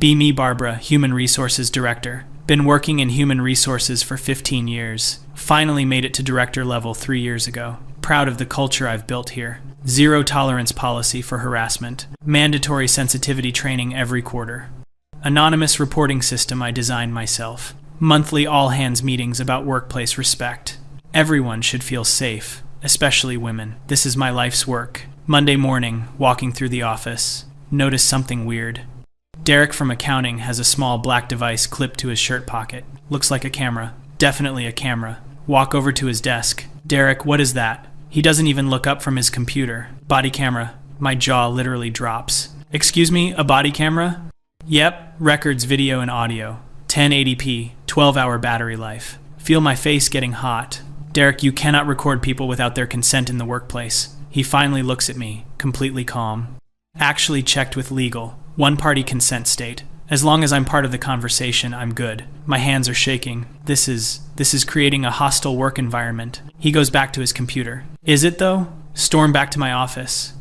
Be me, Barbara, Human Resources Director. Been working in human resources for 15 years. Finally made it to director level 3 years ago. Proud of the culture I've built here. Zero tolerance policy for harassment. Mandatory sensitivity training every quarter. Anonymous reporting system I designed myself. Monthly all-hands meetings about workplace respect. Everyone should feel safe, especially women. This is my life's work. Monday morning, walking through the office. Notice something weird. Derek from accounting has a small black device clipped to his shirt pocket. Looks like a camera. Definitely a camera. Walk over to his desk. Derek, what is that? He doesn't even look up from his computer. Body camera. My jaw literally drops. Excuse me, a body camera? Yep, records video and audio. 1080p, 12-hour battery life. Feel my face getting hot. Derek, you cannot record people without their consent in the workplace. He finally looks at me, completely calm. Actually checked with legal. One-party consent state. As long as I'm part of the conversation, I'm good. My hands are shaking. This is creating a hostile work environment. He goes back to his computer. Is it though? Storm back to my office.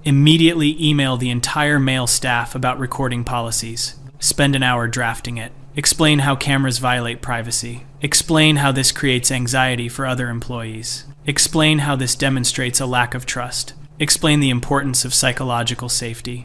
Immediately email the entire male staff about recording policies. Spend an hour drafting it. Explain how cameras violate privacy. Explain how this creates anxiety for other employees. Explain how this demonstrates a lack of trust. Explain the importance of psychological safety.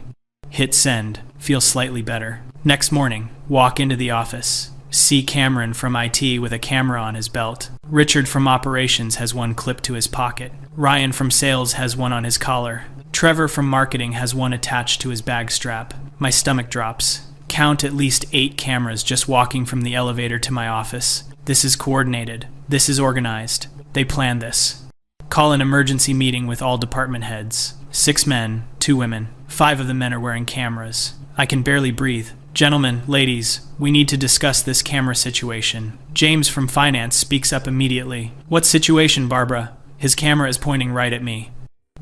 Hit send. Feel slightly better. Next morning, walk into the office. See Cameron from IT with a camera on his belt. Richard from operations has one clipped to his pocket. Ryan from sales has one on his collar. Trevor from marketing has one attached to his bag strap. My stomach drops. Count at least 8 cameras just walking from the elevator to my office. This is coordinated. This is organized. They planned this. Call an emergency meeting with all department heads. 6 men, 2 women. 5 of the men are wearing cameras. I can barely breathe. Gentlemen, ladies, we need to discuss this camera situation. James from finance speaks up immediately. What situation, Barbara? His camera is pointing right at me.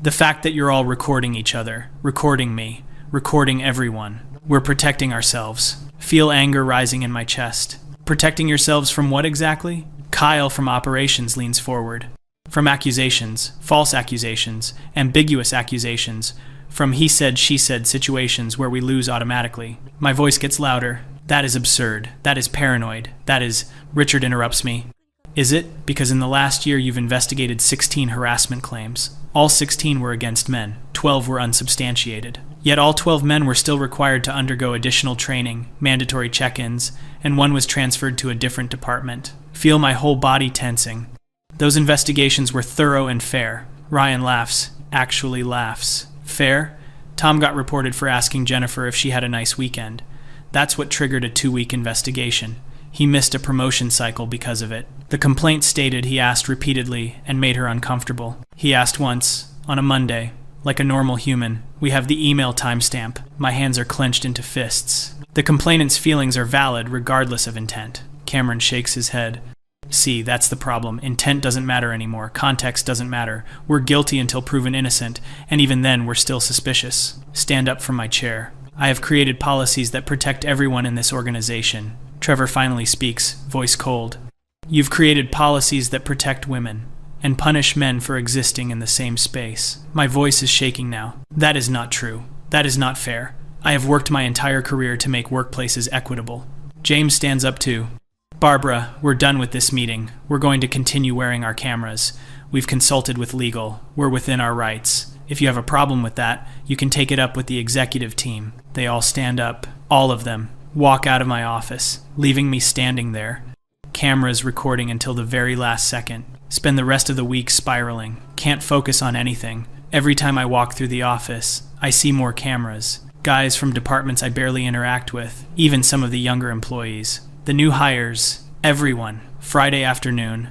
The fact that you're all recording each other, recording me, recording everyone. We're protecting ourselves. Feel anger rising in my chest. Protecting yourselves from what exactly? Kyle from operations leans forward. From accusations, false accusations, ambiguous accusations, from he said, she said situations where we lose automatically. My voice gets louder. That is absurd. That is paranoid. That is... Richard interrupts me. Is it? Because in the last year you've investigated 16 harassment claims. All 16 were against men. 12 were unsubstantiated. Yet all 12 men were still required to undergo additional training, mandatory check-ins, and one was transferred to a different department. Feel my whole body tensing. Those investigations were thorough and fair. Ryan laughs. Actually laughs. Fair? Tom got reported for asking Jennifer if she had a nice weekend. That's what triggered a 2-week investigation. He missed a promotion cycle because of it. The complaint stated he asked repeatedly and made her uncomfortable. He asked once, on a Monday, like a normal human. We have the email timestamp. My hands are clenched into fists. The complainant's feelings are valid regardless of intent. Cameron shakes his head. See, that's the problem. Intent doesn't matter anymore. Context doesn't matter. We're guilty until proven innocent, and even then we're still suspicious. Stand up from my chair. I have created policies that protect everyone in this organization. Trevor finally speaks, voice cold. You've created policies that protect women and punish men for existing in the same space. My voice is shaking now. That is not true. That is not fair. I have worked my entire career to make workplaces equitable. James stands up too. Barbara, we're done with this meeting. We're going to continue wearing our cameras. We've consulted with legal. We're within our rights. If you have a problem with that, you can take it up with the executive team. They all stand up. All of them. Walk out of my office, leaving me standing there. Cameras recording until the very last second. Spend the rest of the week spiraling. Can't focus on anything. Every time I walk through the office, I see more cameras. Guys from departments I barely interact with. Even some of the younger employees. The new hires, everyone. Friday afternoon.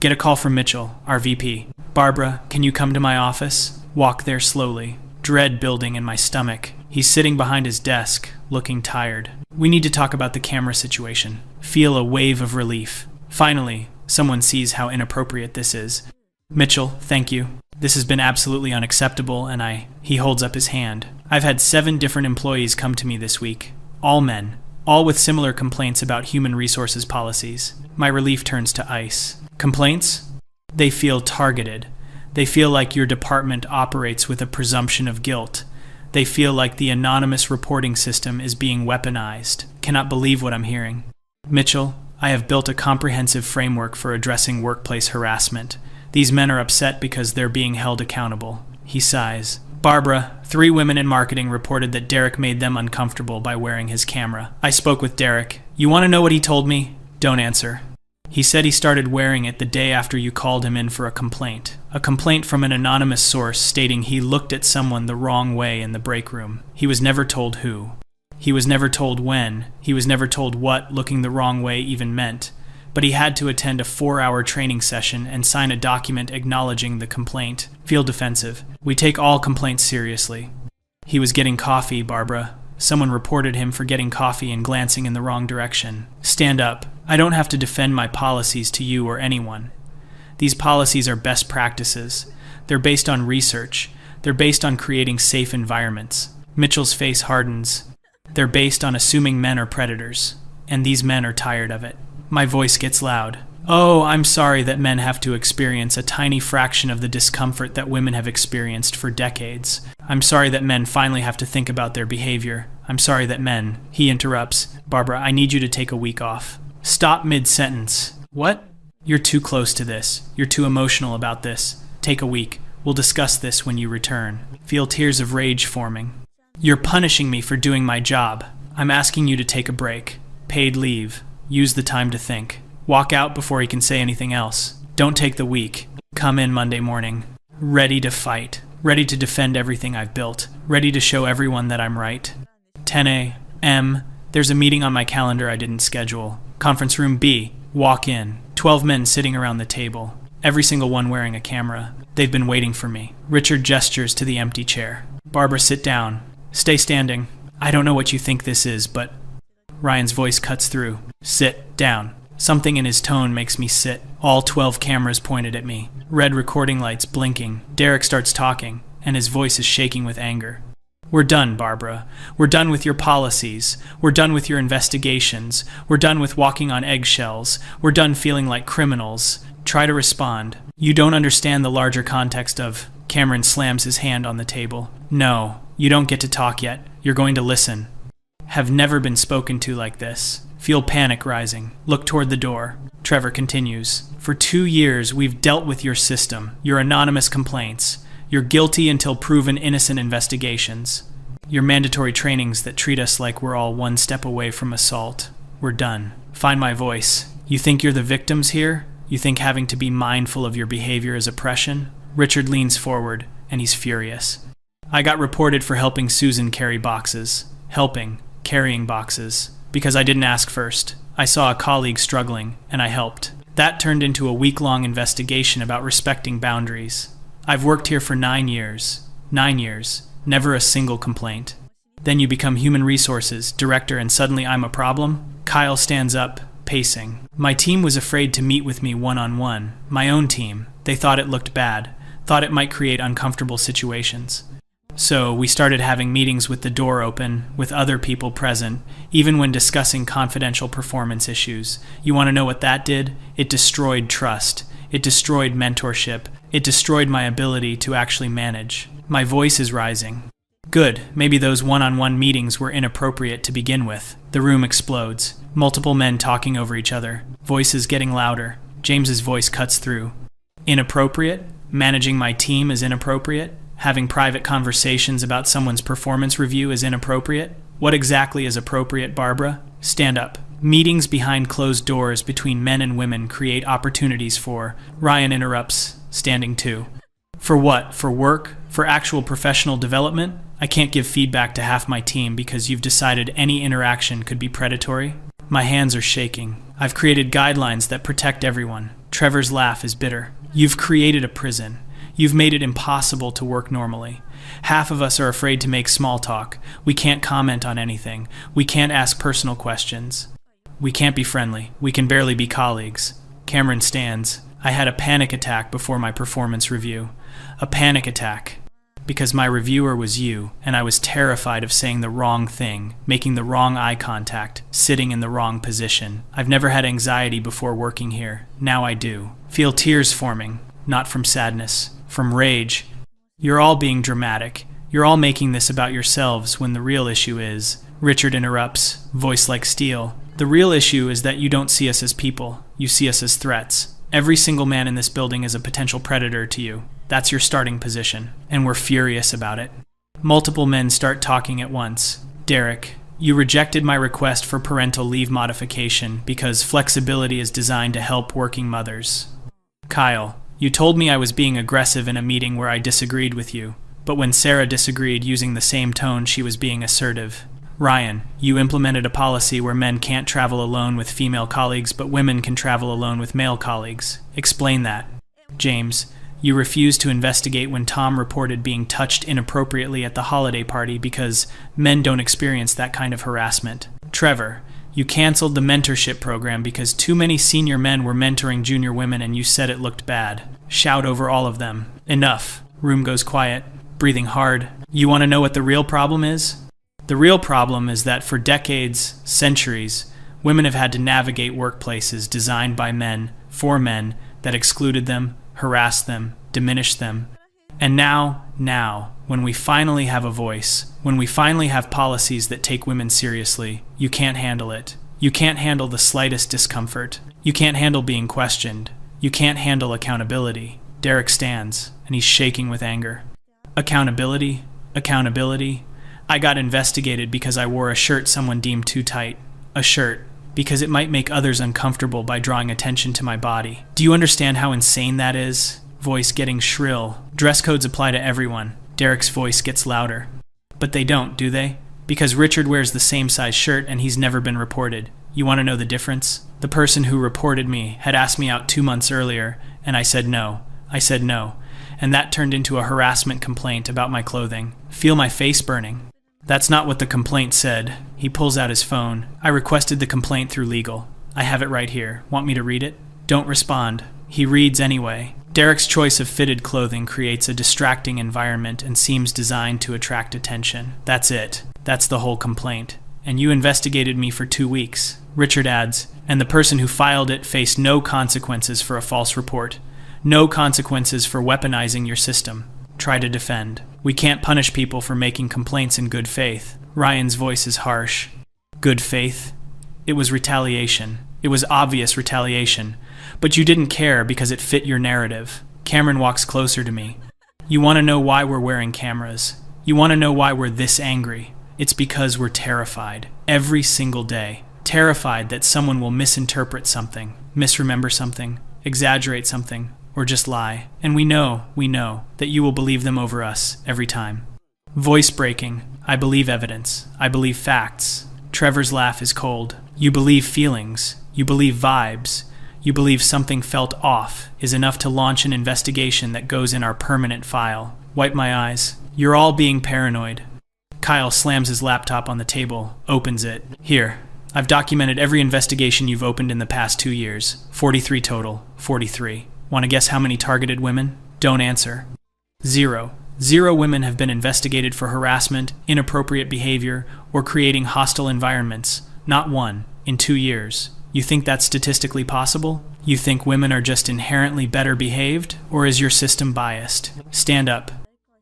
Get a call from Mitchell, our VP. Barbara, can you come to my office? Walk there slowly. Dread building in my stomach. He's sitting behind his desk, looking tired. We need to talk about the camera situation. Feel a wave of relief. Finally, someone sees how inappropriate this is. Mitchell, thank you. This has been absolutely unacceptable, and He holds up his hand. I've had 7 different employees come to me this week. All men. All with similar complaints about human resources policies. My relief turns to ice. Complaints? They feel targeted. They feel like your department operates with a presumption of guilt. They feel like the anonymous reporting system is being weaponized. Cannot believe what I'm hearing. Mitchell, I have built a comprehensive framework for addressing workplace harassment. These men are upset because they're being held accountable. He sighs. Barbara, 3 women in marketing reported that Derek made them uncomfortable by wearing his camera. I spoke with Derek. You want to know what he told me? Don't answer. He said he started wearing it the day after you called him in for a complaint. A complaint from an anonymous source stating he looked at someone the wrong way in the break room. He was never told who. He was never told when. He was never told what looking the wrong way even meant. But he had to attend a 4-hour training session and sign a document acknowledging the complaint. Feel defensive. We take all complaints seriously. He was getting coffee, Barbara. Someone reported him for getting coffee and glancing in the wrong direction. Stand up. I don't have to defend my policies to you or anyone. These policies are best practices. They're based on research. They're based on creating safe environments. Mitchell's face hardens. They're based on assuming men are predators. And these men are tired of it. My voice gets loud. Oh, I'm sorry that men have to experience a tiny fraction of the discomfort that women have experienced for decades. I'm sorry that men finally have to think about their behavior. I'm sorry that men... He interrupts. Barbara, I need you to take a week off. Stop mid-sentence. What? You're too close to this. You're too emotional about this. Take a week. We'll discuss this when you return. Feel tears of rage forming. You're punishing me for doing my job. I'm asking you to take a break. Paid leave. Use the time to think. Walk out before he can say anything else. Don't take the week. Come in Monday morning. Ready to fight. Ready to defend everything I've built. Ready to show everyone that I'm right. 10 a.m. There's a meeting on my calendar I didn't schedule. Conference room B. Walk in. 12 men sitting around the table. Every single one wearing a camera. They've been waiting for me. Richard gestures to the empty chair. Barbara, sit down. Stay standing. I don't know what you think this is, but... Ryan's voice cuts through. Sit down. Something in his tone makes me sit. All 12 cameras pointed at me. Red recording lights blinking. Derek starts talking, and his voice is shaking with anger. We're done, Barbara. We're done with your policies. We're done with your investigations. We're done with walking on eggshells. We're done feeling like criminals. Try to respond. You don't understand the larger context of... Cameron slams his hand on the table. No, you don't get to talk yet. You're going to listen. Have never been spoken to like this. Feel panic rising. Look toward the door. Trevor continues. For 2 years, we've dealt with your system, your anonymous complaints, your guilty until proven innocent investigations, your mandatory trainings that treat us like we're all one step away from assault. We're done. Find my voice. You think you're the victims here? You think having to be mindful of your behavior is oppression? Richard leans forward, and he's furious. I got reported for helping Susan carry boxes. Carrying boxes. Because I didn't ask first. I saw a colleague struggling, and I helped. That turned into a week-long investigation about respecting boundaries. I've worked here for 9 years. 9 years. Never a single complaint. Then you become human resources, director, and suddenly I'm a problem? Kyle stands up, pacing. My team was afraid to meet with me one-on-one. My own team. They thought it looked bad. Thought it might create uncomfortable situations. So we started having meetings with the door open, with other people present, even when discussing confidential performance issues. You want to know what that did? It destroyed trust. It destroyed mentorship. It destroyed my ability to actually manage. My voice is rising. Good, maybe those one-on-one meetings were inappropriate to begin with. The room explodes. Multiple men talking over each other. Voices getting louder. James's voice cuts through. Inappropriate? Managing my team is inappropriate? Having private conversations about someone's performance review is inappropriate? What exactly is appropriate, Barbara? Stand up. Meetings behind closed doors between men and women create opportunities for... Ryan interrupts, standing too. For what? For work? For actual professional development? I can't give feedback to half my team because you've decided any interaction could be predatory? My hands are shaking. I've created guidelines that protect everyone. Trevor's laugh is bitter. You've created a prison. You've made it impossible to work normally. Half of us are afraid to make small talk. We can't comment on anything. We can't ask personal questions. We can't be friendly. We can barely be colleagues. Cameron stands. I had a panic attack before my performance review. A panic attack. Because my reviewer was you, and I was terrified of saying the wrong thing, making the wrong eye contact, sitting in the wrong position. I've never had anxiety before working here. Now I do. Feel tears forming, not from sadness. From rage. You're all being dramatic. You're all making this about yourselves when the real issue is, Richard interrupts, voice like steel. The real issue is that you don't see us as people. You see us as threats. Every single man in this building is a potential predator to you. That's your starting position, and we're furious about it. Multiple men start talking at once. Derek, you rejected my request for parental leave modification because flexibility is designed to help working mothers. Kyle, you told me I was being aggressive in a meeting where I disagreed with you, but when Sarah disagreed using the same tone, she was being assertive. Ryan, you implemented a policy where men can't travel alone with female colleagues, but women can travel alone with male colleagues. Explain that. James, you refused to investigate when Tom reported being touched inappropriately at the holiday party because men don't experience that kind of harassment. Trevor, you canceled the mentorship program because too many senior men were mentoring junior women and you said it looked bad. Shout over all of them. Enough. Room goes quiet, breathing hard. You want to know what the real problem is? The real problem is that for decades, centuries, women have had to navigate workplaces designed by men, for men, that excluded them, harassed them, diminished them. And now, when we finally have a voice, when we finally have policies that take women seriously, you can't handle it. You can't handle the slightest discomfort. You can't handle being questioned. You can't handle accountability. Derek stands, and he's shaking with anger. Accountability? Accountability? I got investigated because I wore a shirt someone deemed too tight. A shirt. Because it might make others uncomfortable by drawing attention to my body. Do you understand how insane that is? Voice getting shrill. Dress codes apply to everyone. Derek's voice gets louder. But they don't, do they? Because Richard wears the same size shirt and he's never been reported. You want to know the difference? The person who reported me had asked me out 2 months earlier, and I said no. And that turned into a harassment complaint about my clothing. Feel my face burning. That's not what the complaint said. He pulls out his phone. I requested the complaint through legal. I have it right here. Want me to read it? Don't respond. He reads anyway. Derek's choice of fitted clothing creates a distracting environment and seems designed to attract attention. That's it. That's the whole complaint. And you investigated me for 2 weeks. Richard adds, and the person who filed it faced no consequences for a false report. No consequences for weaponizing your system. Try to defend. We can't punish people for making complaints in good faith. Ryan's voice is harsh. Good faith? It was retaliation. It was obvious retaliation. But you didn't care because it fit your narrative. Cameron walks closer to me. You want to know why we're wearing cameras? You want to know why we're this angry? It's because we're terrified. Every single day. Terrified that someone will misinterpret something, misremember something, exaggerate something, or just lie. And we know that you will believe them over us every time. Voice breaking. I believe evidence. I believe facts. Trevor's laugh is cold. You believe feelings. You believe vibes. You believe something felt off is enough to launch an investigation that goes in our permanent file. Wipe my eyes. You're all being paranoid. Kyle slams his laptop on the table, opens it. Here. I've documented every investigation you've opened in the past 2 years. 43 total. 43. Want to guess how many targeted women? Don't answer. 0. 0 women have been investigated for harassment, inappropriate behavior, or creating hostile environments. Not 1. In 2 years. You think that's statistically possible? You think women are just inherently better behaved? Or is your system biased? Stand up.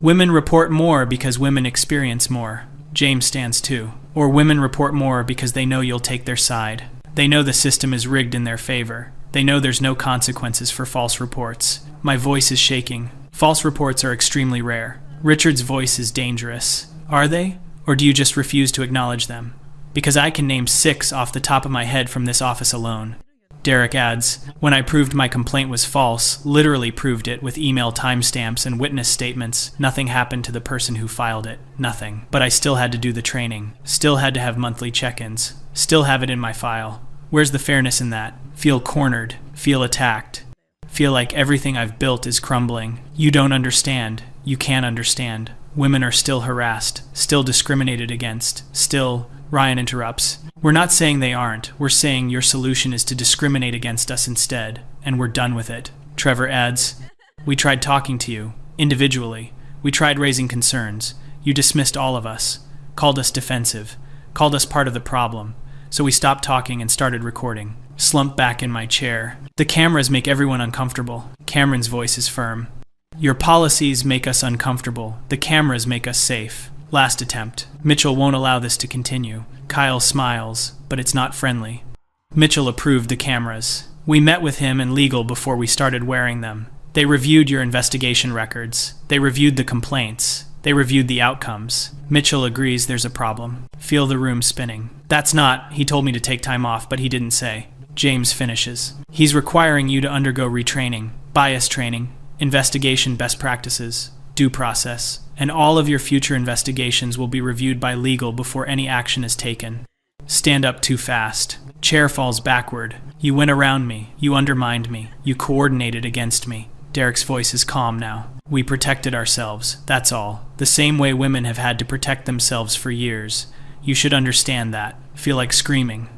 Women report more because women experience more. James stands too. Or women report more because they know you'll take their side. They know the system is rigged in their favor. They know there's no consequences for false reports. My voice is shaking. False reports are extremely rare. Richard's voice is dangerous. Are they? Or do you just refuse to acknowledge them? Because I can name 6 off the top of my head from this office alone. Derek adds, when I proved my complaint was false, literally proved it with email timestamps and witness statements, nothing happened to the person who filed it. Nothing. But I still had to do the training. Still had to have monthly check-ins. Still have it in my file. Where's the fairness in that? Feel cornered. Feel attacked. Feel like everything I've built is crumbling. You don't understand. You can't understand. Women are still harassed. Still discriminated against. Still... Ryan interrupts. We're not saying they aren't. We're saying your solution is to discriminate against us instead, and we're done with it. Trevor adds, we tried talking to you, individually. We tried raising concerns. You dismissed all of us, called us defensive, called us part of the problem. So we stopped talking and started recording. Slumped back in my chair. The cameras make everyone uncomfortable. Cameron's voice is firm. Your policies make us uncomfortable. The cameras make us safe. Last attempt. Mitchell won't allow this to continue. Kyle smiles, but it's not friendly. Mitchell approved the cameras. We met with him and legal before we started wearing them. They reviewed your investigation records. They reviewed the complaints. They reviewed the outcomes. Mitchell agrees there's a problem. Feel the room spinning. That's not, he told me to take time off, but he didn't say. James finishes. He's requiring you to undergo retraining, bias training, investigation best practices, due process, and all of your future investigations will be reviewed by legal before any action is taken. Stand up too fast. Chair falls backward. You went around me. You undermined me. You coordinated against me. Derek's voice is calm now. We protected ourselves, that's all. The same way women have had to protect themselves for years. You should understand that. Feel like screaming.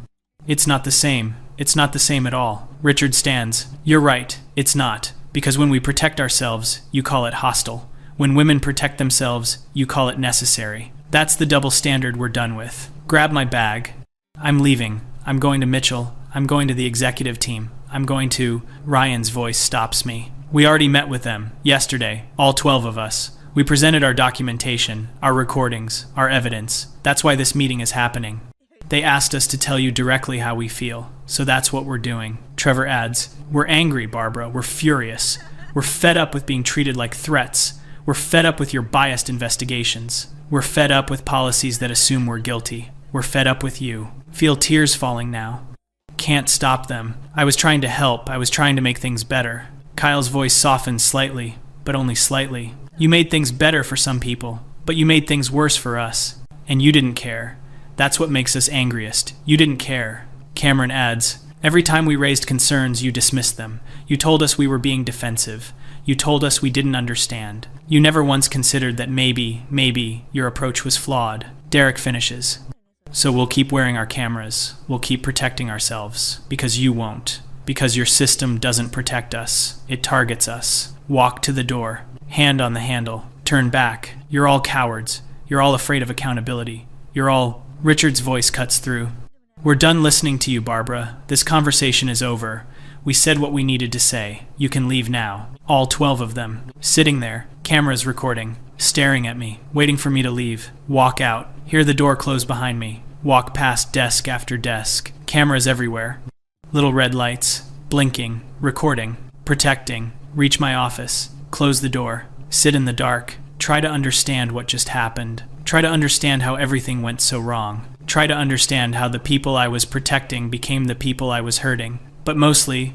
It's not the same. It's not the same at all. Richard stands. You're right. It's not. Because when we protect ourselves, you call it hostile. When women protect themselves, you call it necessary. That's the double standard we're done with. Grab my bag. I'm leaving. I'm going to Mitchell. I'm going to the executive team. I'm going to... Ryan's voice stops me. We already met with them, yesterday, all 12 of us. We presented our documentation, our recordings, our evidence. That's why this meeting is happening. They asked us to tell you directly how we feel, so that's what we're doing. Trevor adds, we're angry, Barbara. We're furious. We're fed up with being treated like threats. We're fed up with your biased investigations. We're fed up with policies that assume we're guilty. We're fed up with you. Feel tears falling now. Can't stop them. I was trying to help. I was trying to make things better. Kyle's voice softened slightly, but only slightly. You made things better for some people, but you made things worse for us. And you didn't care. That's what makes us angriest. You didn't care. Cameron adds, every time we raised concerns, you dismissed them. You told us we were being defensive. You told us we didn't understand. You never once considered that maybe, your approach was flawed. Derek finishes. So we'll keep wearing our cameras. We'll keep protecting ourselves. Because you won't. Because your system doesn't protect us. It targets us. Walk to the door. Hand on the handle. Turn back. You're all cowards. You're all afraid of accountability. You're all... Richard's voice cuts through. We're done listening to you, Barbara. This conversation is over. We said what we needed to say. You can leave now. All 12 of them. Sitting there. Cameras recording. Staring at me. Waiting for me to leave. Walk out. Hear the door close behind me. Walk past desk after desk. Cameras everywhere. Little red lights. Blinking. Recording. Protecting. Reach my office. Close the door. Sit in the dark. Try to understand what just happened. Try to understand how everything went so wrong. Try to understand how the people I was protecting became the people I was hurting. But mostly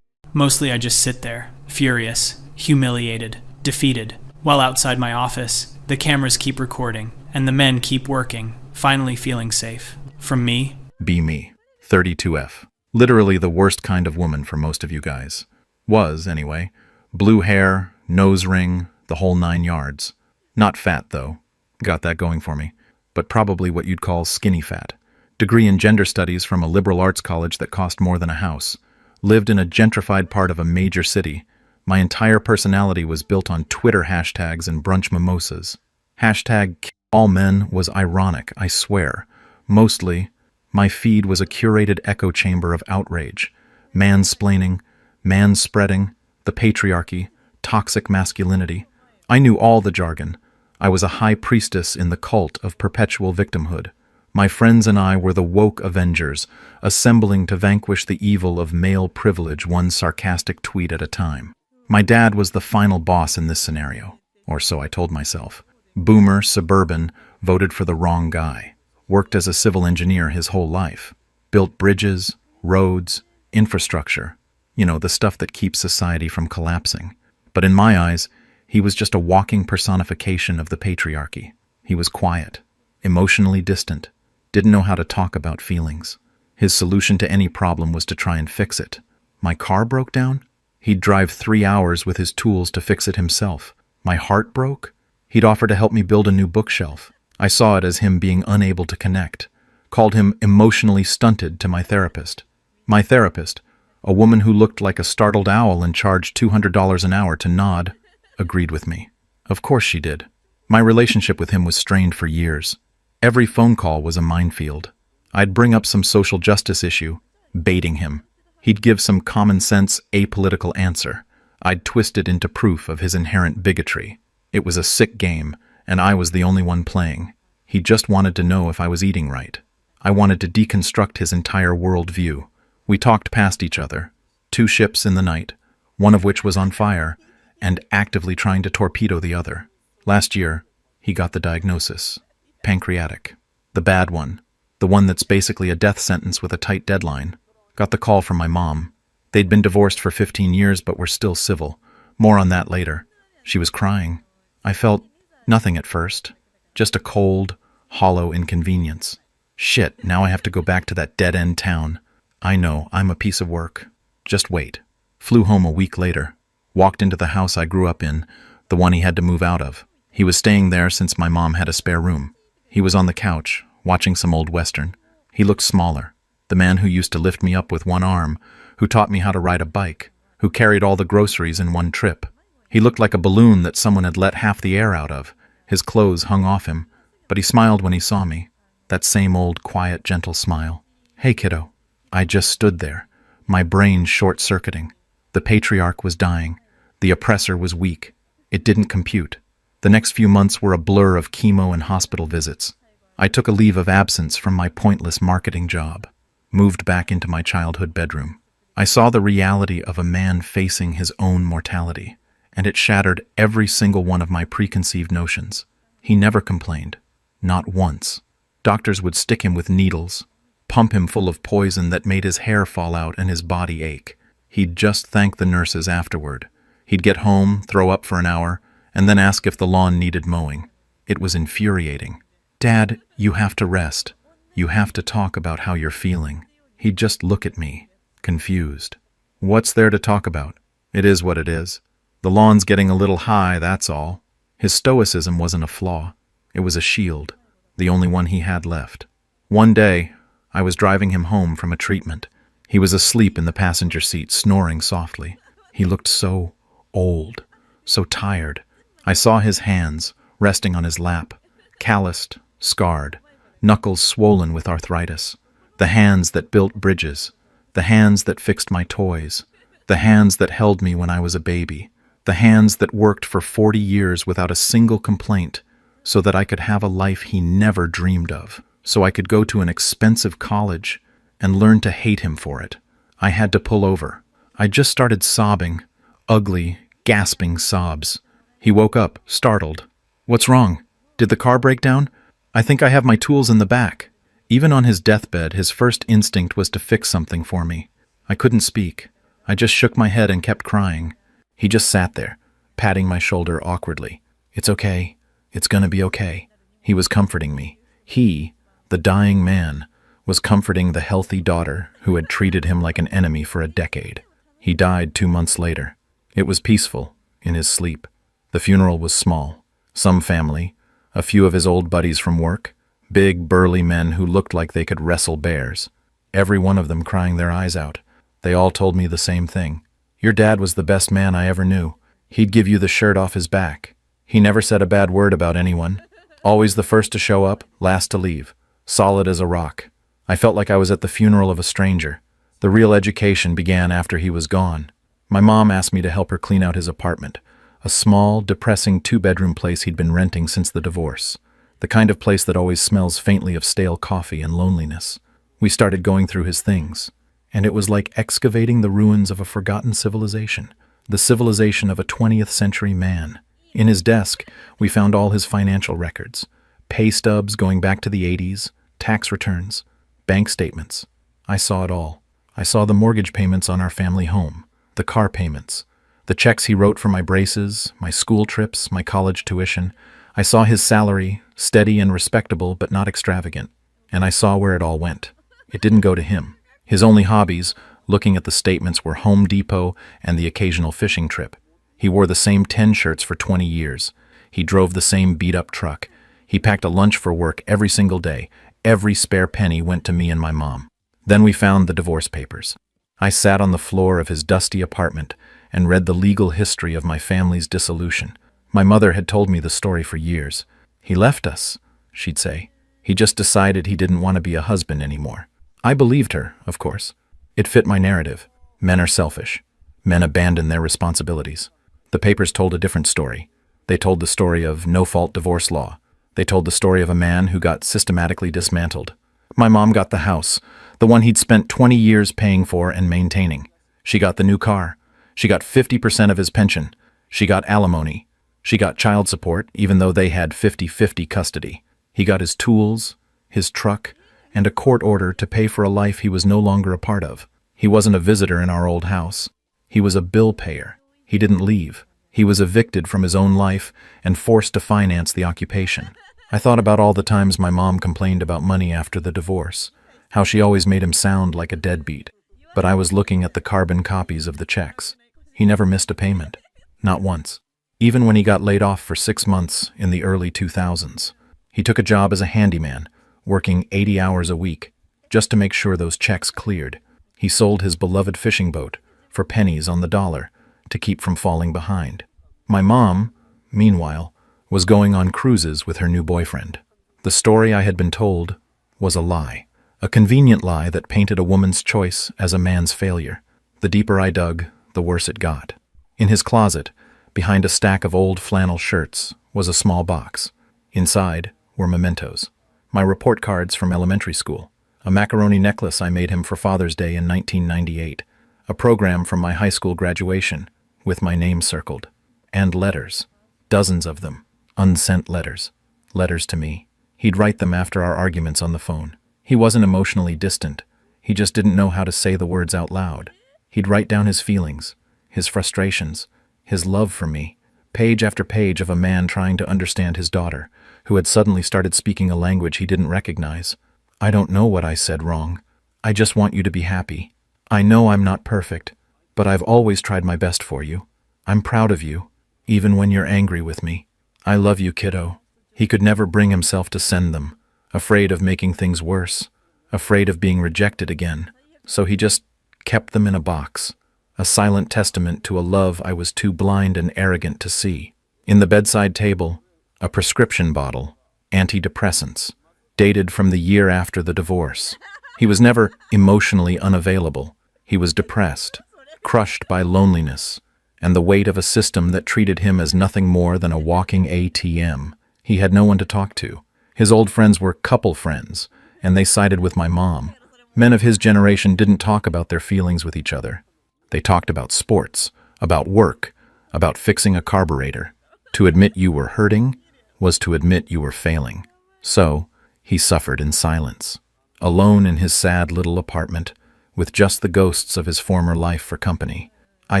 I just sit there, furious, humiliated, defeated. While outside my office, the cameras keep recording, and the men keep working, finally feeling safe. From me? Be me. 32F. Literally the worst kind of woman for most of you guys. Was, anyway. Blue hair, nose ring, the whole 9 yards. Not fat, though. Got that going for me. But probably what you'd call skinny fat. Degree in gender studies from a liberal arts college that cost more than a house. Lived in a gentrified part of a major city. My entire personality was built on Twitter hashtags and brunch mimosas. Hashtag all men was ironic, I swear. Mostly, my feed was a curated echo chamber of outrage. Mansplaining, manspreading, the patriarchy, toxic masculinity. I knew all the jargon. I was a high priestess in the cult of perpetual victimhood. My friends and I were the woke Avengers, assembling to vanquish the evil of male privilege one sarcastic tweet at a time. My dad was the final boss in this scenario, or so I told myself. Boomer, suburban, voted for the wrong guy. Worked as a civil engineer his whole life. Built bridges, roads, infrastructure. You know, the stuff that keeps society from collapsing. But in my eyes, he was just a walking personification of the patriarchy. He was quiet, emotionally distant, didn't know how to talk about feelings. His solution to any problem was to try and fix it. My car broke down? He'd drive 3 hours with his tools to fix it himself. My heart broke? He'd offer to help me build a new bookshelf. I saw it as him being unable to connect. Called him emotionally stunted to my therapist. My therapist, a woman who looked like a startled owl and charged $200 an hour to nod, agreed with me. Of course she did. My relationship with him was strained for years. Every phone call was a minefield. I'd bring up some social justice issue, baiting him. He'd give some common sense, apolitical answer. I'd twist it into proof of his inherent bigotry. It was a sick game, and I was the only one playing. He just wanted to know if I was eating right. I wanted to deconstruct his entire worldview. We talked past each other. 2 ships in the night, one of which was on fire, and actively trying to torpedo the other. Last year, he got the diagnosis. Pancreatic. The bad one. The one that's basically a death sentence with a tight deadline. Got the call from my mom. They'd been divorced for 15 years but were still civil. More on that later. She was crying. I felt nothing at first. Just a cold, hollow inconvenience. Shit, now I have to go back to that dead-end town. I know, I'm a piece of work. Just wait. Flew home a week later. Walked into the house I grew up in, the one he had to move out of. He was staying there since my mom had a spare room. He was on the couch, watching some old western. He looked smaller. The man who used to lift me up with one arm, who taught me how to ride a bike, who carried all the groceries in one trip. He looked like a balloon that someone had let half the air out of. His clothes hung off him, but he smiled when he saw me. That same old, quiet, gentle smile. Hey, kiddo. I just stood there, my brain short-circuiting. The patriarch was dying. The oppressor was weak. It didn't compute. The next few months were a blur of chemo and hospital visits. I took a leave of absence from my pointless marketing job. Moved back into my childhood bedroom. I saw the reality of a man facing his own mortality, and it shattered every single one of my preconceived notions. He never complained. Not once. Doctors would stick him with needles, pump him full of poison that made his hair fall out and his body ache. He'd just thank the nurses afterward. He'd get home, throw up for an hour, and then ask if the lawn needed mowing. It was infuriating. Dad, you have to rest. You have to talk about how you're feeling. He'd just look at me, confused. What's there to talk about? It is what it is. The lawn's getting a little high, that's all. His stoicism wasn't a flaw. It was a shield, the only one he had left. One day, I was driving him home from a treatment. He was asleep in the passenger seat, snoring softly. He looked so old, so tired. I saw his hands resting on his lap, calloused, scarred, knuckles swollen with arthritis. The hands that built bridges, the hands that fixed my toys, the hands that held me when I was a baby, the hands that worked for 40 years without a single complaint, so that I could have a life he never dreamed of, so I could go to an expensive college and learn to hate him for it. I had to pull over. I just started sobbing, ugly, gasping sobs. He woke up, startled. What's wrong? Did the car break down? I think I have my tools in the back. Even on his deathbed, his first instinct was to fix something for me. I couldn't speak. I just shook my head and kept crying. He just sat there, patting my shoulder awkwardly. It's okay. It's gonna be okay. He was comforting me. He, the dying man, was comforting the healthy daughter who had treated him like an enemy for a decade. He died 2 months later. It was peaceful, in his sleep. The funeral was small. Some family, a few of his old buddies from work, big, burly men who looked like they could wrestle bears. Every one of them crying their eyes out. They all told me the same thing. Your dad was the best man I ever knew. He'd give you the shirt off his back. He never said a bad word about anyone. Always the first to show up, last to leave. Solid as a rock. I felt like I was at the funeral of a stranger. The real education began after he was gone. My mom asked me to help her clean out his apartment. A small, depressing 2-bedroom place he'd been renting since the divorce. The kind of place that always smells faintly of stale coffee and loneliness. We started going through his things, and it was like excavating the ruins of a forgotten civilization. The civilization of a 20th century man. In his desk, we found all his financial records. Pay stubs going back to the 80s, tax returns, bank statements. I saw it all. I saw the mortgage payments on our family home, the car payments, the checks he wrote for my braces, my school trips, my college tuition. I saw his salary, steady and respectable but not extravagant, and I saw where it all went. It didn't go to him. His only hobbies, looking at the statements, were Home Depot and the occasional fishing trip. He wore the same 10 shirts for 20 years. He drove the same beat-up truck. He packed a lunch for work every single day. Every spare penny went to me and my mom. Then we found the divorce papers. I sat on the floor of his dusty apartment and read the legal history of my family's dissolution. My mother had told me the story for years. He left us, she'd say. He just decided he didn't want to be a husband anymore. I believed her, of course. It fit my narrative. Men are selfish. Men abandon their responsibilities. The papers told a different story. They told the story of no-fault divorce law. They told the story of a man who got systematically dismantled. My mom got the house, the one he'd spent 20 years paying for and maintaining. She got the new car. She got 50% of his pension. She got alimony. She got child support, even though they had 50-50 custody. He got his tools, his truck, and a court order to pay for a life he was no longer a part of. He wasn't a visitor in our old house. He was a bill payer. He didn't leave. He was evicted from his own life and forced to finance the occupation. I thought about all the times my mom complained about money after the divorce, how she always made him sound like a deadbeat. But I was looking at the carbon copies of the checks. He never missed a payment. Not once. Even when he got laid off for 6 months in the early 2000s. He took a job as a handyman, working 80 hours a week, just to make sure those checks cleared. He sold his beloved fishing boat for pennies on the dollar to keep from falling behind. My mom, meanwhile, was going on cruises with her new boyfriend. The story I had been told was a lie, a convenient lie that painted a woman's choice as a man's failure. The deeper I dug, the worse it got. In his closet, behind a stack of old flannel shirts, was a small box. Inside were mementos. My report cards from elementary school, a macaroni necklace I made him for Father's Day in 1998, a program from my high school graduation with my name circled, and letters, dozens of them, unsent letters, letters to me. He'd write them after our arguments on the phone. He wasn't emotionally distant. He just didn't know how to say the words out loud. He'd write down his feelings, his frustrations, his love for me, page after page of a man trying to understand his daughter, who had suddenly started speaking a language he didn't recognize. I don't know what I said wrong. I just want you to be happy. I know I'm not perfect, but I've always tried my best for you. I'm proud of you, even when you're angry with me. I love you, kiddo. He could never bring himself to send them, afraid of making things worse, afraid of being rejected again. So he just kept them in a box, a silent testament to a love I was too blind and arrogant to see. In the bedside table, a prescription bottle, antidepressants, dated from the year after the divorce. He was never emotionally unavailable. He was depressed, crushed by loneliness, and the weight of a system that treated him as nothing more than a walking ATM. He had no one to talk to. His old friends were couple friends, and they sided with my mom. Men of his generation didn't talk about their feelings with each other. They talked about sports, about work, about fixing a carburetor. To admit you were hurting was to admit you were failing. So, he suffered in silence, alone in his sad little apartment, with just the ghosts of his former life for company. I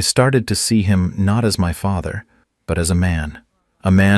started to see him not as my father, but as a man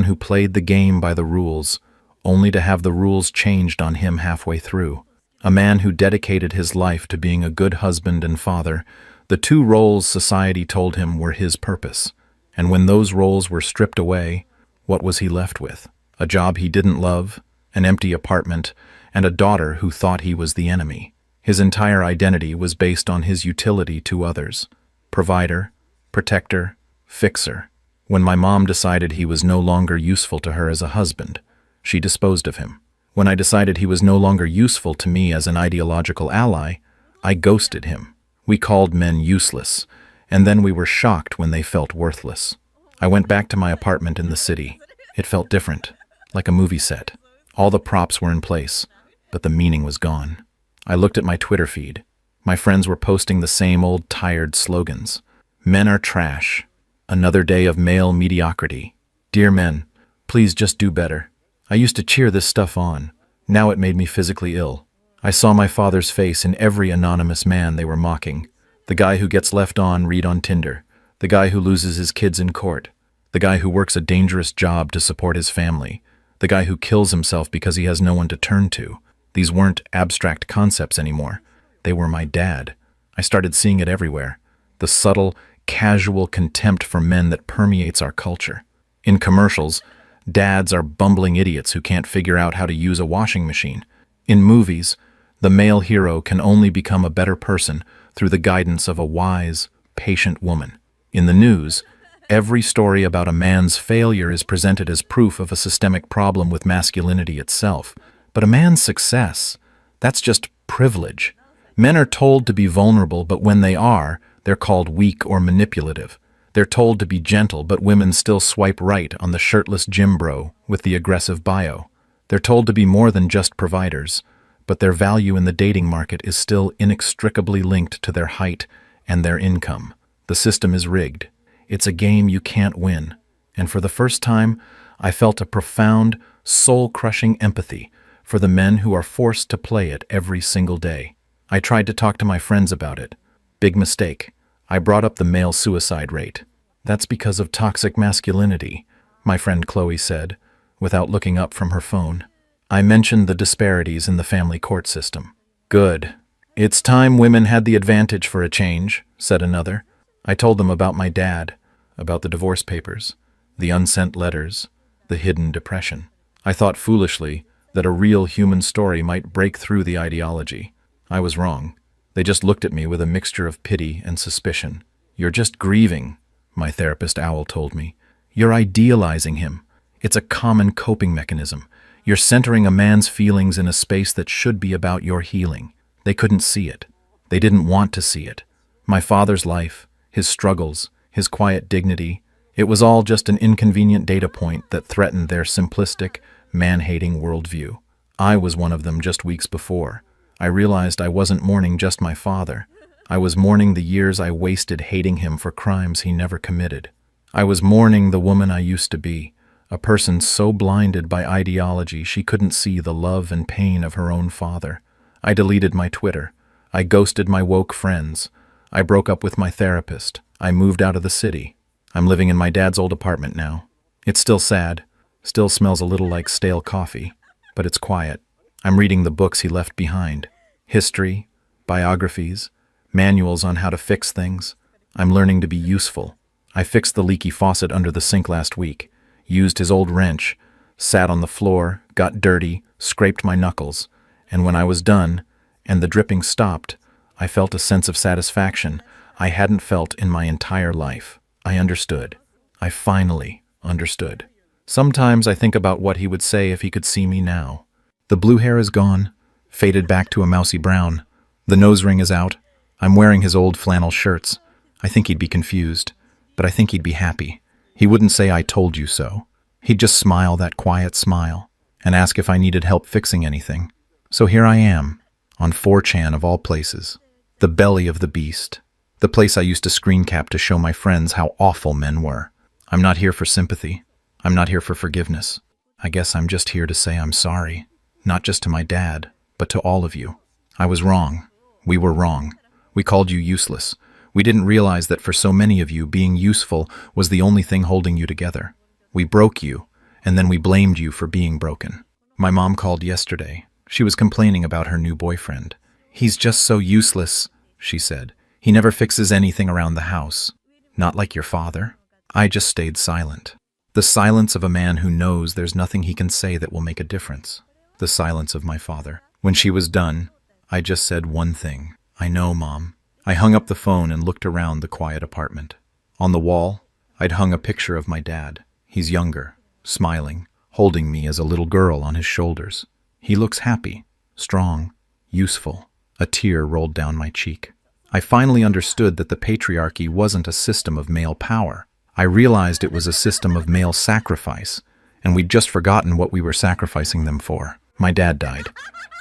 who played the game by the rules, only to have the rules changed on him halfway through. A man who dedicated his life to being a good husband and father, the two roles society told him were his purpose. And when those roles were stripped away, what was he left with? A job he didn't love, an empty apartment, and a daughter who thought he was the enemy. His entire identity was based on his utility to others. Provider, protector, fixer. When my mom decided he was no longer useful to her as a husband, she disposed of him. When I decided he was no longer useful to me as an ideological ally, I ghosted him. We called men useless, and then we were shocked when they felt worthless. I went back to my apartment in the city. It felt different, like a movie set. All the props were in place, but the meaning was gone. I looked at my Twitter feed. My friends were posting the same old tired slogans. Men are trash. Another day of male mediocrity. Dear men, please just do better. I used to cheer this stuff on. Now it made me physically ill. I saw my father's face in every anonymous man they were mocking. The guy who gets left on read on Tinder. The guy who loses his kids in court. The guy who works a dangerous job to support his family. The guy who kills himself because he has no one to turn to. These weren't abstract concepts anymore. They were my dad. I started seeing it everywhere. The subtle, casual contempt for men that permeates our culture. In commercials, dads are bumbling idiots who can't figure out how to use a washing machine. In movies, the male hero can only become a better person through the guidance of a wise, patient woman. In the news, every story about a man's failure is presented as proof of a systemic problem with masculinity itself. But a man's success, that's just privilege. Men are told to be vulnerable, but when they are, They're called weak or manipulative. They're told to be gentle, but women still swipe right on the shirtless gym bro with the aggressive bio. They're told to be more than just providers, but their value in the dating market is still inextricably linked to their height and their income. The system is rigged. It's a game you can't win. And for the first time, I felt a profound, soul-crushing empathy for the men who are forced to play it every single day. I tried to talk to my friends about it. Big mistake. I brought up the male suicide rate. That's because of toxic masculinity, my friend Chloe said, without looking up from her phone. I mentioned the disparities in the family court system. Good. It's time women had the advantage for a change, said another. I told them about my dad, about the divorce papers, the unsent letters, the hidden depression. I thought foolishly that a real human story might break through the ideology. I was wrong. They just looked at me with a mixture of pity and suspicion. You're just grieving, my therapist Owl told me. You're idealizing him. It's a common coping mechanism. You're centering a man's feelings in a space that should be about your healing. They couldn't see it. They didn't want to see it. My father's life, his struggles, his quiet dignity, it was all just an inconvenient data point that threatened their simplistic, man-hating worldview. I was one of them just weeks before. I realized I wasn't mourning just my father. I was mourning the years I wasted hating him for crimes he never committed. I was mourning the woman I used to be, a person so blinded by ideology she couldn't see the love and pain of her own father. I deleted my Twitter. I ghosted my woke friends. I broke up with my therapist. I moved out of the city. I'm living in my dad's old apartment now. It's still sad, still smells a little like stale coffee, but it's quiet. I'm reading the books he left behind. History, biographies, manuals on how to fix things. I'm learning to be useful. I fixed the leaky faucet under the sink last week, used his old wrench, sat on the floor, got dirty, scraped my knuckles, and when I was done, and the dripping stopped, I felt a sense of satisfaction I hadn't felt in my entire life. I understood. I finally understood. Sometimes I think about what he would say if he could see me now. The blue hair is gone, faded back to a mousy brown. The nose ring is out. I'm wearing his old flannel shirts. I think he'd be confused, but I think he'd be happy. He wouldn't say I told you so. He'd just smile that quiet smile and ask if I needed help fixing anything. So here I am, on 4chan of all places, the belly of the beast, the place I used to screen cap to show my friends how awful men were. I'm not here for sympathy. I'm not here for forgiveness. I guess I'm just here to say I'm sorry, not just to my dad, but to all of you. I was wrong. We were wrong. We called you useless. We didn't realize that for so many of you, being useful was the only thing holding you together. We broke you, and then we blamed you for being broken. My mom called yesterday. She was complaining about her new boyfriend. He's just so useless, she said. He never fixes anything around the house. Not like your father. I just stayed silent. The silence of a man who knows there's nothing he can say that will make a difference. The silence of my father. When she was done, I just said one thing. I know, Mom. I hung up the phone and looked around the quiet apartment. On the wall, I'd hung a picture of my dad. He's younger, smiling, holding me as a little girl on his shoulders. He looks happy, strong, useful. A tear rolled down my cheek. I finally understood that the patriarchy wasn't a system of male power. I realized it was a system of male sacrifice, and we'd just forgotten what we were sacrificing them for. My dad died,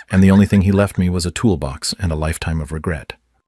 and the only thing he left me was a toolbox and a lifetime of regret.